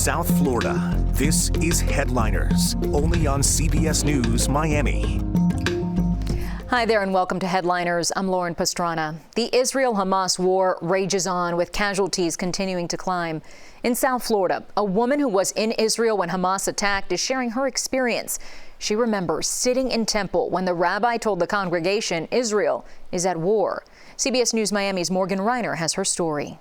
South Florida, this is Headliners, only on CBS News Miami. Hi there and welcome to Headliners. I'm Lauren Pastrana. The Israel-Hamas war rages on with casualties continuing to climb. In South Florida, a woman who was in Israel when Hamas attacked is sharing her experience. She remembers sitting in temple when the rabbi told the congregation Israel is at war. CBS News Miami's Morgan Reiner has her story.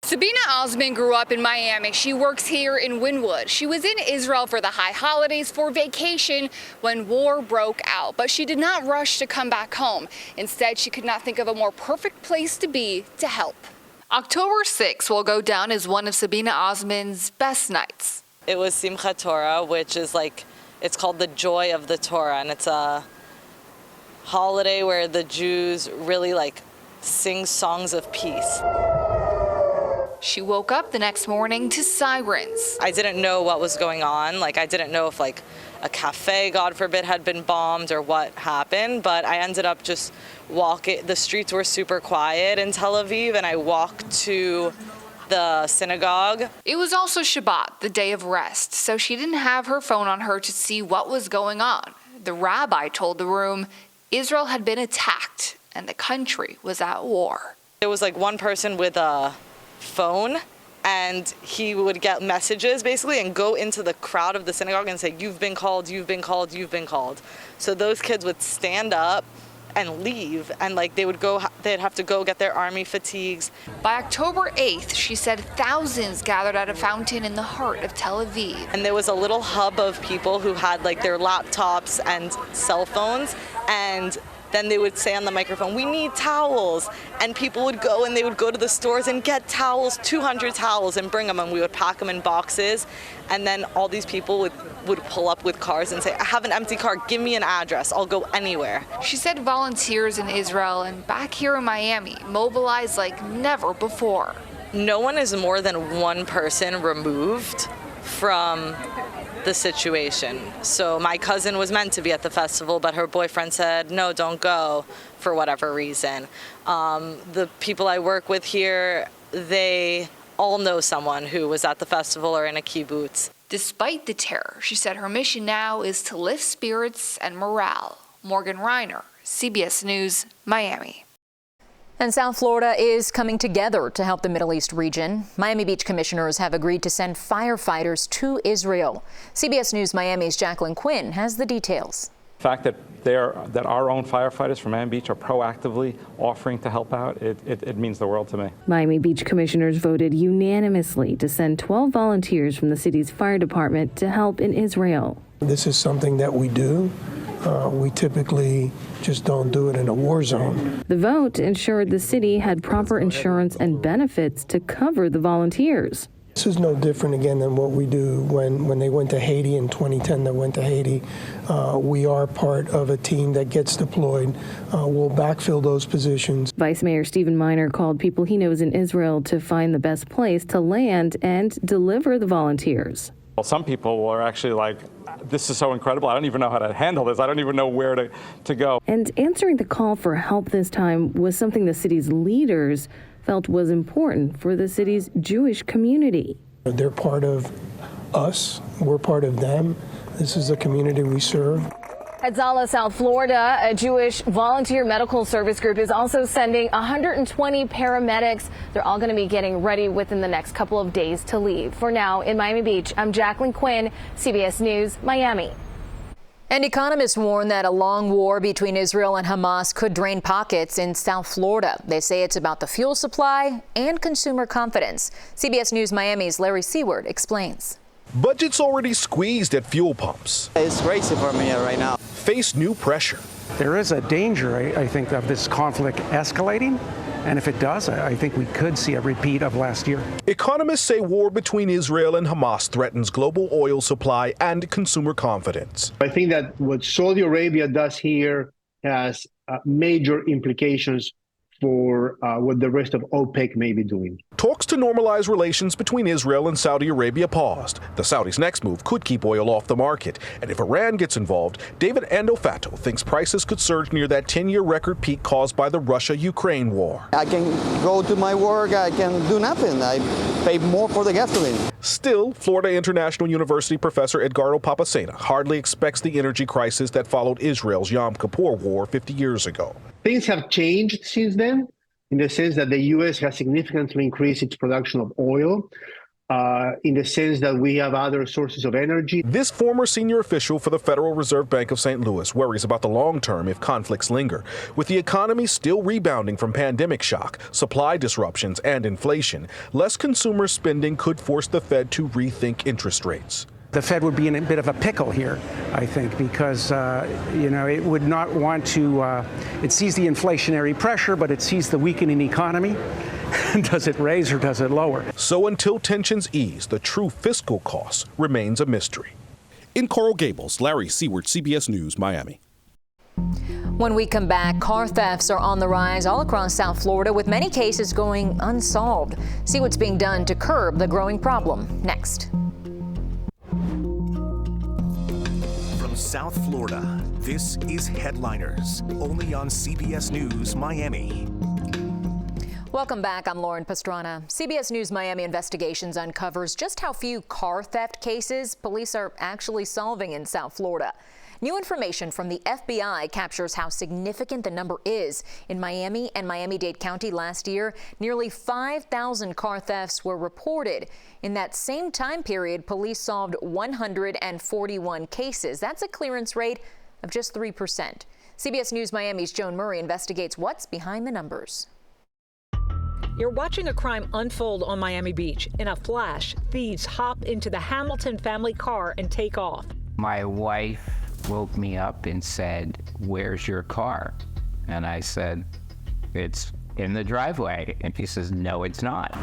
Sabina Osman grew up in Miami. She works here in Wynwood. She was in Israel for the high holidays for vacation when war broke out, but she did not rush to come back home. Instead, she could not think of a more perfect place to be to help. October 6th will go down as one of Sabina Osman's best nights. It was Simchat Torah, which is it's called the joy of the Torah, and it's a holiday where the Jews really sing songs of peace. She woke up the next morning to sirens. I didn't know what was going on. I didn't know if a cafe, God forbid, had been bombed or what happened, but I ended up just walking. The streets were super quiet in Tel Aviv, and I walked to the synagogue. It was also Shabbat, the day of rest, so she didn't have her phone on her to see what was going on. The rabbi told the room Israel had been attacked and the country was at war. There was one person with a phone, and he would get messages basically and go into the crowd of the synagogue and say, "You've been called, you've been called, you've been called." So those kids would stand up and leave, and they'd have to go get their army fatigues. By October 8th, she said thousands gathered at a fountain in the heart of Tel Aviv. And there was a little hub of people who had their laptops and cell phones, and then they would say on the microphone, "We need towels." And people would go and they would go to the stores and get towels, 200 towels, and bring them. And we would pack them in boxes. And then all these people would pull up with cars and say, "I have an empty car. Give me an address. I'll go anywhere." She said volunteers in Israel and back here in Miami mobilized like never before. No one is more than one person removed from the situation. So my cousin was meant to be at the festival, but her boyfriend said, "No, don't go," for whatever reason. The people I work with here, they all know someone who was at the festival or in a kibbutz. Despite the terror, she said her mission now is to lift spirits and morale. Morgan Reiner, CBS News, Miami. And South Florida is coming together to help the Middle East region. Miami Beach commissioners have agreed to send firefighters to Israel. CBS News Miami's Jacqueline Quinn has the details. The fact that our own firefighters from Miami Beach are proactively offering to help out, it means the world to me. Miami Beach commissioners voted unanimously to send 12 volunteers from the city's fire department to help in Israel. This is something that we do. We typically just don't do it in a war zone. The vote ensured the city had proper insurance and benefits to cover the volunteers. This is no different, again, than what we do when they went to Haiti in 2010. They went to Haiti. We are part of a team that gets deployed. We'll backfill those positions. Vice Mayor Stephen Miner called people he knows in Israel to find the best place to land and deliver the volunteers. Well, some people are actually like, "This is so incredible. I don't even know how to handle this. I don't even know where to go." And answering the call for help this time was something the city's leaders felt was important for the city's Jewish community. They're part of us. We're part of them. This is the community we serve. At Zala, South Florida, a Jewish volunteer medical service group is also sending 120 paramedics. They're all going to be getting ready within the next couple of days to leave. For now, in Miami Beach, I'm Jacqueline Quinn, CBS News, Miami. And economists warn that a long war between Israel and Hamas could drain pockets in South Florida. They say it's about the fuel supply and consumer confidence. CBS News Miami's Larry Seward explains. Budgets already squeezed at fuel pumps. It's crazy for me right now. Face new pressure. There is a danger, I think, of this conflict escalating. And if it does, I think we could see a repeat of last year. Economists say war between Israel and Hamas threatens global oil supply and consumer confidence. I think that what Saudi Arabia does here has major implications for what the rest of OPEC may be doing. Talks to normalize relations between Israel and Saudi Arabia paused. The Saudis' next move could keep oil off the market. And if Iran gets involved, David Andofato thinks prices could surge near that 10-year record peak caused by the Russia-Ukraine war. I can go to my work, I can do nothing. I pay more for the gasoline. Still, Florida International University professor Edgardo Papasena hardly expects the energy crisis that followed Israel's Yom Kippur War 50 years ago. Things have changed since then, in the sense that the U.S. has significantly increased its production of oil, in the sense that we have other sources of energy. This former senior official for the Federal Reserve Bank of St. Louis worries about the long term if conflicts linger. With the economy still rebounding from pandemic shock, supply disruptions, and inflation, less consumer spending could force the Fed to rethink interest rates. The Fed would be in a bit of a pickle here, I think, because, it would not want to, it sees the inflationary pressure, but it sees the weakening economy. Does it raise or does it lower? So until tensions ease, the true fiscal cost remains a mystery. In Coral Gables, Larry Seward, CBS News, Miami. When we come back, car thefts are on the rise all across South Florida, with many cases going unsolved. See what's being done to curb the growing problem next. From South Florida, this is Headliners, only on CBS News Miami. Welcome back. I'm Lauren Pastrana. CBS News Miami Investigations uncovers just how few car theft cases police are actually solving in South Florida. New information from the FBI captures how significant the number is. In Miami and Miami-Dade County last year, nearly 5,000 car thefts were reported. In that same time period, police solved 141 cases. That's a clearance rate of just 3%. CBS News Miami's Joan Murray investigates what's behind the numbers. You're watching a crime unfold on Miami Beach. In a flash, thieves hop into the Hamilton family car and take off. My wife woke me up and said, "Where's your car?" And I said, "It's in the driveway." And she says, "No, it's not."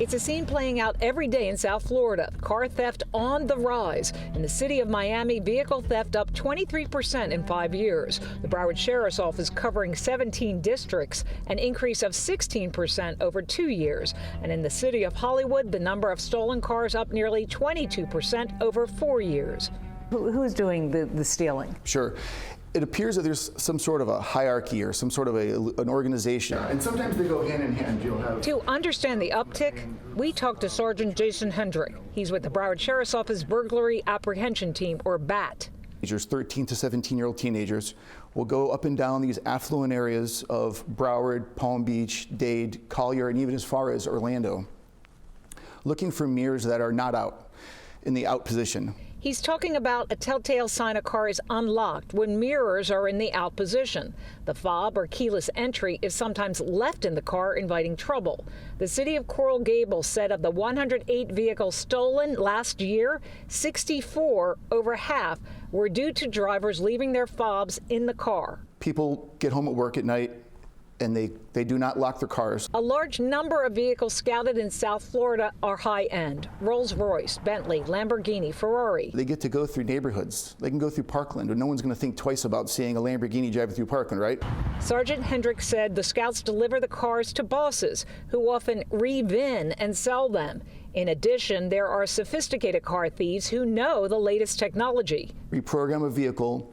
It's a scene playing out every day in South Florida. Car theft on the rise. In the city of Miami, vehicle theft up 23% in 5 years. The Broward Sheriff's Office covering 17 districts, an increase of 16% over 2 years. And in the city of Hollywood, the number of stolen cars up nearly 22% over 4 years. Who's doing the stealing? Sure. It appears that there's some sort of a hierarchy or some sort of an organization. And sometimes they go hand in hand. You'll have... To understand the uptick, we talked to Sergeant Jason Hendrick. He's with the Broward Sheriff's Office Burglary Apprehension Team, or BAT. 13 to 17-year-old teenagers will go up and down these affluent areas of Broward, Palm Beach, Dade, Collier, and even as far as Orlando, looking for mirrors that are not out, in the out position. He's talking about a telltale sign a car is unlocked when mirrors are in the out position. The fob, or keyless entry, is sometimes left in the car, inviting trouble. The city of Coral Gables said of the 108 vehicles stolen last year, 64, over half, were due to drivers leaving their fobs in the car. People get home at work at night and they do not lock their cars. A large number of vehicles scouted in South Florida are high-end. Rolls-Royce, Bentley, Lamborghini, Ferrari. They get to go through neighborhoods. They can go through Parkland, and no one's going to think twice about seeing a Lamborghini driving through Parkland, right? Sergeant Hendricks said the scouts deliver the cars to bosses, who often re-VIN and sell them. In addition, there are sophisticated car thieves who know the latest technology. Reprogram a vehicle,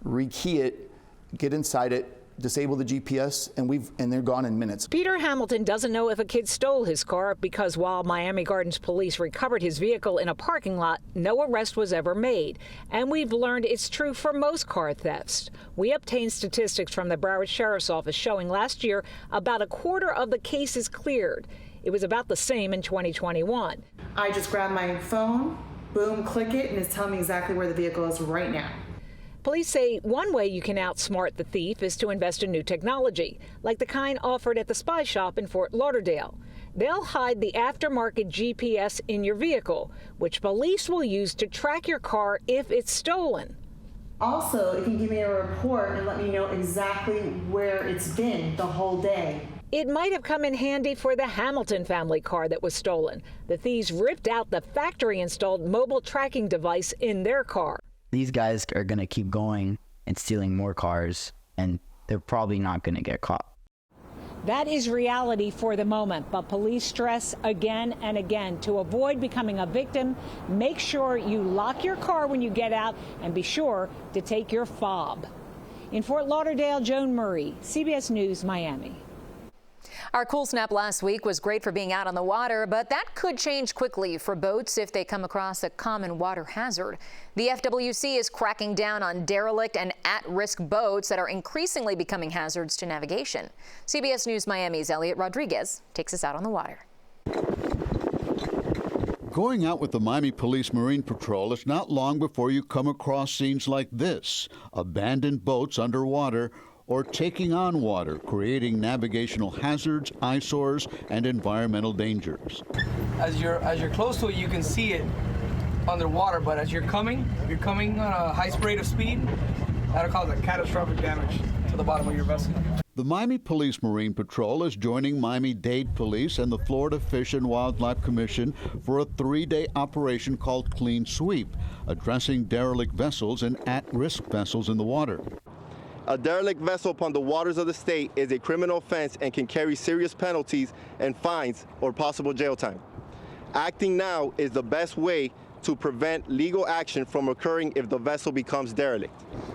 rekey it, get inside it, disable the GPS, and they're gone in minutes. Peter Hamilton doesn't know if a kid stole his car because while Miami Gardens police recovered his vehicle in a parking lot, no arrest was ever made. And we've learned it's true for most car thefts. We obtained statistics from the Broward Sheriff's Office showing last year about a quarter of the cases cleared. It was about the same in 2021. I just grab my phone, boom, click it, and it's telling me exactly where the vehicle is right now. Police say one way you can outsmart the thief is to invest in new technology, like the kind offered at the Spy Shop in Fort Lauderdale. They'll hide the aftermarket GPS in your vehicle, which police will use to track your car if it's stolen. Also, it can give me a report and let me know exactly where it's been the whole day. It might have come in handy for the Hamilton family car that was stolen. The thieves ripped out the factory-installed mobile tracking device in their car. These guys are going to keep going and stealing more cars, and they're probably not going to get caught. That is reality for the moment, but police stress again and again to avoid becoming a victim. Make sure you lock your car when you get out and be sure to take your fob. In Fort Lauderdale, Joan Murray, CBS News, Miami. Our cool snap last week was great for being out on the water, but that could change quickly for boats if they come across a common water hazard. The FWC is cracking down on derelict and at-risk boats that are increasingly becoming hazards to navigation. CBS News Miami's Elliot Rodriguez takes us out on the water. Going out with the Miami Police Marine Patrol is not long before you come across scenes like this: abandoned boats underwater or taking on water, creating navigational hazards, eyesores, and environmental dangers. As you're close to it, you can see it underwater, but as you're coming on a high rate of speed, that'll cause a catastrophic damage to the bottom of your vessel. The Miami Police Marine Patrol is joining Miami-Dade Police and the Florida Fish and Wildlife Commission for a 3-day operation called Clean Sweep, addressing derelict vessels and at-risk vessels in the water. A derelict vessel upon the waters of the state is a criminal offense and can carry serious penalties and fines or possible jail time. Acting now is the best way to prevent legal action from occurring if the vessel becomes derelict.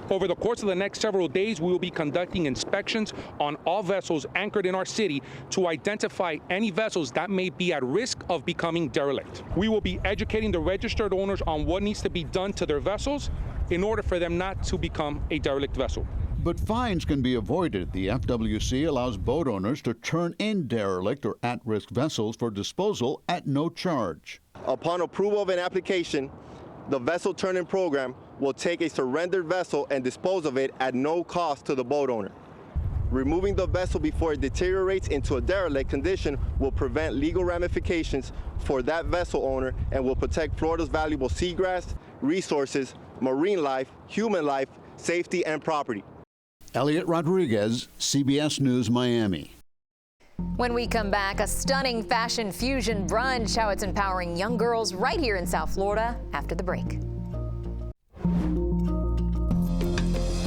Over the course of the next several days, we will be conducting inspections on all vessels anchored in our city to identify any vessels that may be at risk of becoming derelict. We will be educating the registered owners on what needs to be done to their vessels in order for them not to become a derelict vessel. But fines can be avoided. The FWC allows boat owners to turn in derelict or at-risk vessels for disposal at no charge. Upon approval of an application, the vessel turn-in program will take a surrendered vessel and dispose of it at no cost to the boat owner. Removing the vessel before it deteriorates into a derelict condition will prevent legal ramifications for that vessel owner and will protect Florida's valuable seagrass, resources, marine life, human life, safety, and property. Elliot Rodriguez, CBS News, Miami. When we come back, a stunning fashion fusion brunch, how it's empowering young girls right here in South Florida after the break.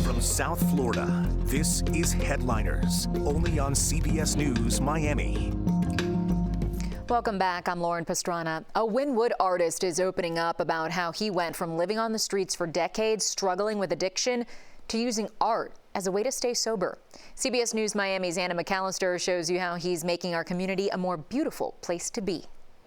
From South Florida, this is Headliners, only on CBS News, Miami. Welcome back. I'm Lauren Pastrana. A Wynwood artist is opening up about how he went from living on the streets for decades, struggling with addiction, to using art as a way to stay sober. CBS News Miami's Anna McAllister shows you how he's making our community a more beautiful place to be.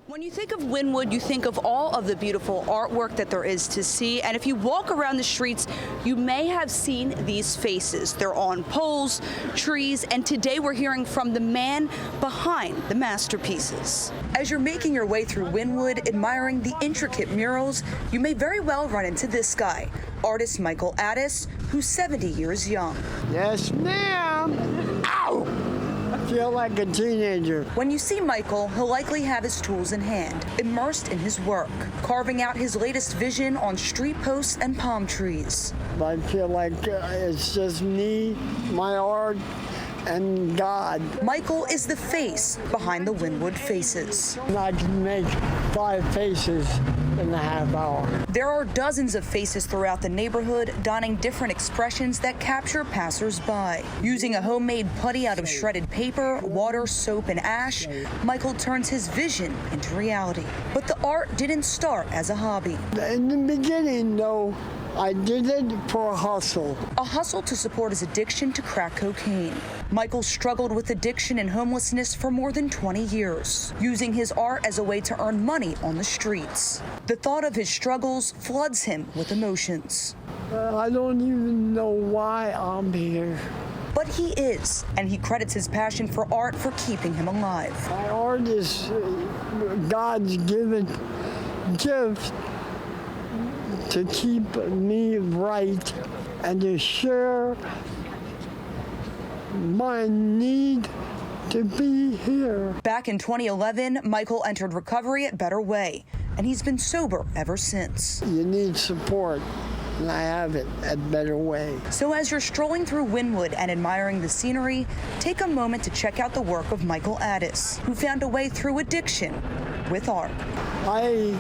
When you think of Wynwood, you think of all of the beautiful artwork that there is to see. And if you walk around the streets, you may have seen these faces. They're on poles, trees, and today we're hearing from the man behind the masterpieces. As you're making your way through Wynwood, admiring the intricate murals, you may very well run into this guy, artist Michael Addis, who's 70 years young. Yes, ma'am. Ow! I feel like a teenager. When you see Michael, he'll likely have his tools in hand, immersed in his work, carving out his latest vision on street posts and palm trees. I feel like it's just me, my art, and God. Michael is the face behind the Wynwood faces. I can make 5 faces in a half hour. There are dozens of faces throughout the neighborhood, donning different expressions that capture passers-by. Using a homemade putty out of shredded paper, water, soap, and ash, Michael turns his vision into reality. But the art didn't start as a hobby. In the beginning, though, I did it for a hustle. A hustle to support his addiction to crack cocaine. Michael struggled with addiction and homelessness for more than 20 years, using his art as a way to earn money on the streets. The thought of his struggles floods him with emotions. I don't even know why I'm here. But he is, and he credits his passion for art for keeping him alive. My art is God's given gift to keep me right and to share my need to be here. Back in 2011, Michael entered recovery at Better Way, and he's been sober ever since. You need support, and I have it at Better Way. So as you're strolling through Wynwood and admiring the scenery, take a moment to check out the work of Michael Addis, who found a way through addiction with art. I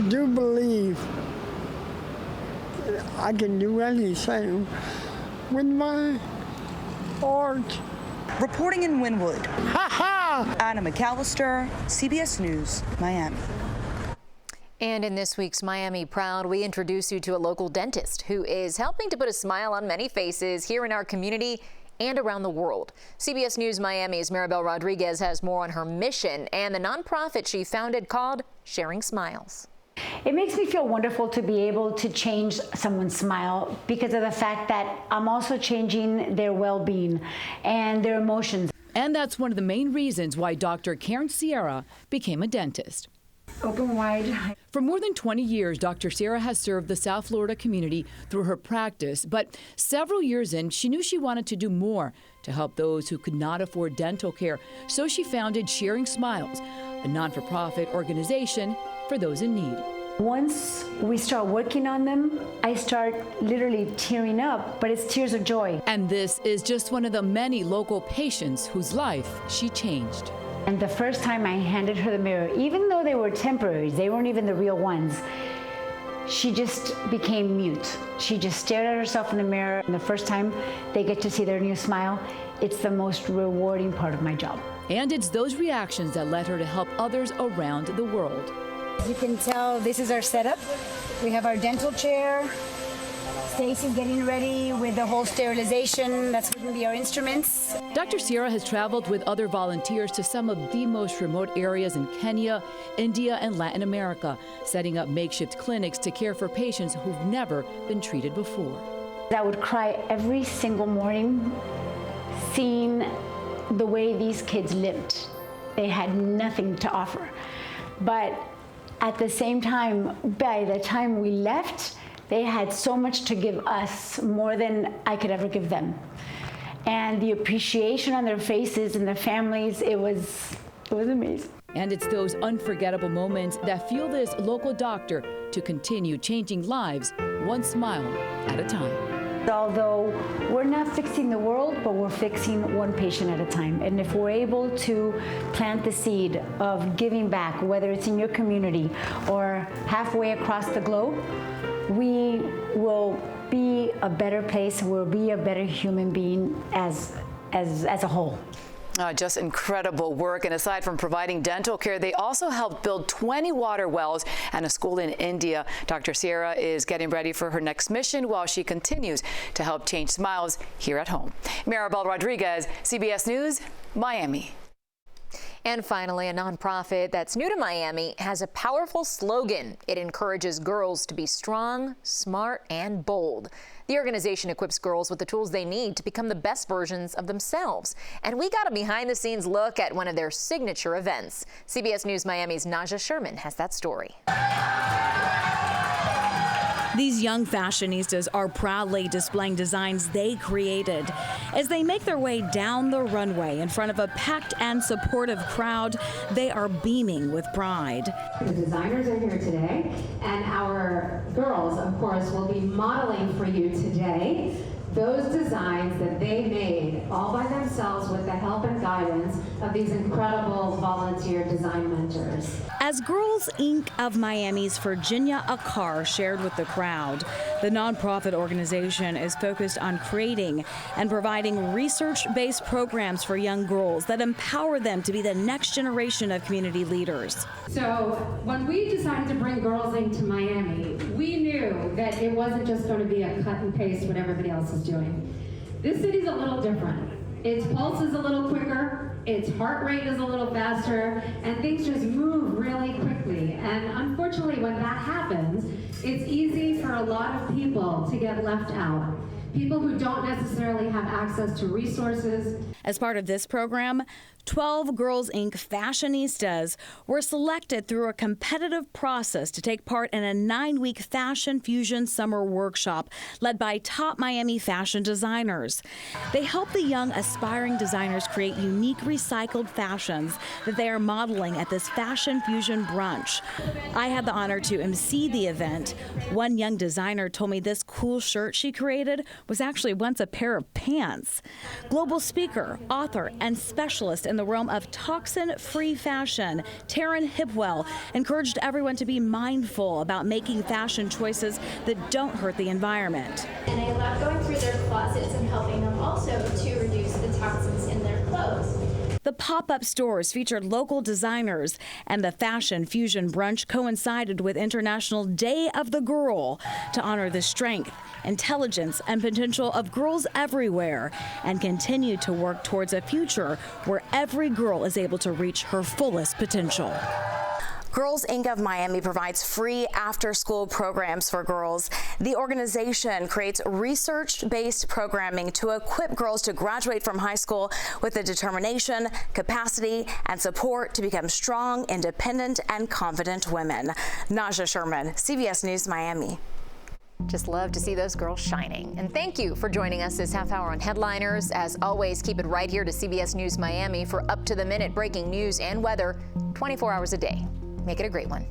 do believe I can do anything with my art. Reporting in Wynwood. Anna McAllister, CBS News, Miami. And in this week's Miami Proud, we introduce you to a local dentist who is helping to put a smile on many faces here in our community and around the world. CBS News Miami's Maribel Rodriguez has more on her mission and the nonprofit she founded called Sharing Smiles. It makes me feel wonderful to be able to change someone's smile because of the fact that I'm also changing their well-being and their emotions. And that's one of the main reasons why Dr. Karen Sierra became a dentist. Open wide. For more than 20 years, Dr. Sierra has served the South Florida community through her practice, but several years in, she knew she wanted to do more to help those who could not afford dental care. So she founded Sharing Smiles, a non-for-profit organization for those in need. Once we start working on them, I start literally tearing up, but it's tears of joy. And this is just one of the many local patients whose life she changed. And the first time I handed her the mirror, even though they were temporary, they weren't even the real ones, she just became mute. She just stared at herself in the mirror. And the first time they get to see their new smile, it's the most rewarding part of my job. And it's those reactions that led her to help others around the world. You can tell this is our setup. We have our dental chair. Stacy's getting ready with the whole sterilization. That's going to be our instruments. Dr. Sierra has traveled with other volunteers to some of the most remote areas in Kenya, India, and Latin America, setting up makeshift clinics to care for patients who've never been treated before. I would cry every single morning seeing the way these kids lived. They had nothing to offer. But at the same time, by the time we left, they had so much to give us, more than I could ever give them. And the appreciation on their faces and their families, it was amazing. And it's those unforgettable moments that fuel this local doctor to continue changing lives one smile at a time. Although we're not fixing the world, but we're fixing one patient at a time. And if we're able to plant the seed of giving back, whether it's in your community or halfway across the globe, we will be a better place, we'll be a better human being as a whole. Just incredible work. And aside from providing dental care, they also helped build 20 water wells and a school in India. Dr. Sierra is getting ready for her next mission while she continues to help change smiles here at home. Maribel Rodriguez, CBS News, Miami. And finally, a nonprofit that's new to Miami has a powerful slogan. It encourages girls to be strong, smart, and bold. The organization equips girls with the tools they need to become the best versions of themselves. And we got a behind-the-scenes look at one of their signature events. CBS News Miami's Naja Sherman has that story. These young fashionistas are proudly displaying designs they created. As they make their way down the runway in front of a packed and supportive crowd, they are beaming with pride. The designers are here today, and our girls, of course, will be modeling for you today those designs that they made all by themselves with the help and guidance of these incredible volunteer design mentors. As Girls Inc. of Miami's Virginia Akar shared with the crowd, the nonprofit organization is focused on creating and providing research-based programs for young girls that empower them to be the next generation of community leaders. So when we decided to bring Girls Inc. to Miami, we knew that it wasn't just going to be a cut and paste what everybody else is doing. This city's a little different. Its pulse is a little quicker, its heart rate is a little faster, and things just move really quickly. And unfortunately, when that happens, it's easy for a lot of people to get left out. People who don't necessarily have access to resources. As part of this program, 12 Girls Inc. fashionistas were selected through a competitive process to take part in a 9-week fashion fusion summer workshop led by top Miami fashion designers. They help the young aspiring designers create unique recycled fashions that they are modeling at this fashion fusion brunch. I had the honor to MC the event. One young designer told me this cool shirt she created was actually once a pair of pants. Global speaker, author, and specialist in the realm of toxin-free fashion, Taryn Hipwell encouraged everyone to be mindful about making fashion choices that don't hurt the environment. And I love going through their closets and helping them also to reduce the toxins in their closets. The pop-up stores featured local designers, and the Fashion Fusion brunch coincided with International Day of the Girl to honor the strength, intelligence, and potential of girls everywhere, and continue to work towards a future where every girl is able to reach her fullest potential. Girls Inc. of Miami provides free after-school programs for girls. The organization creates research-based programming to equip girls to graduate from high school with the determination, capacity, and support to become strong, independent, and confident women. Naja Sherman, CBS News, Miami. Just love to see those girls shining. And thank you for joining us this half hour on Headliners. As always, keep it right here to CBS News Miami for up-to-the-minute breaking news and weather 24 hours a day. Make it a great one.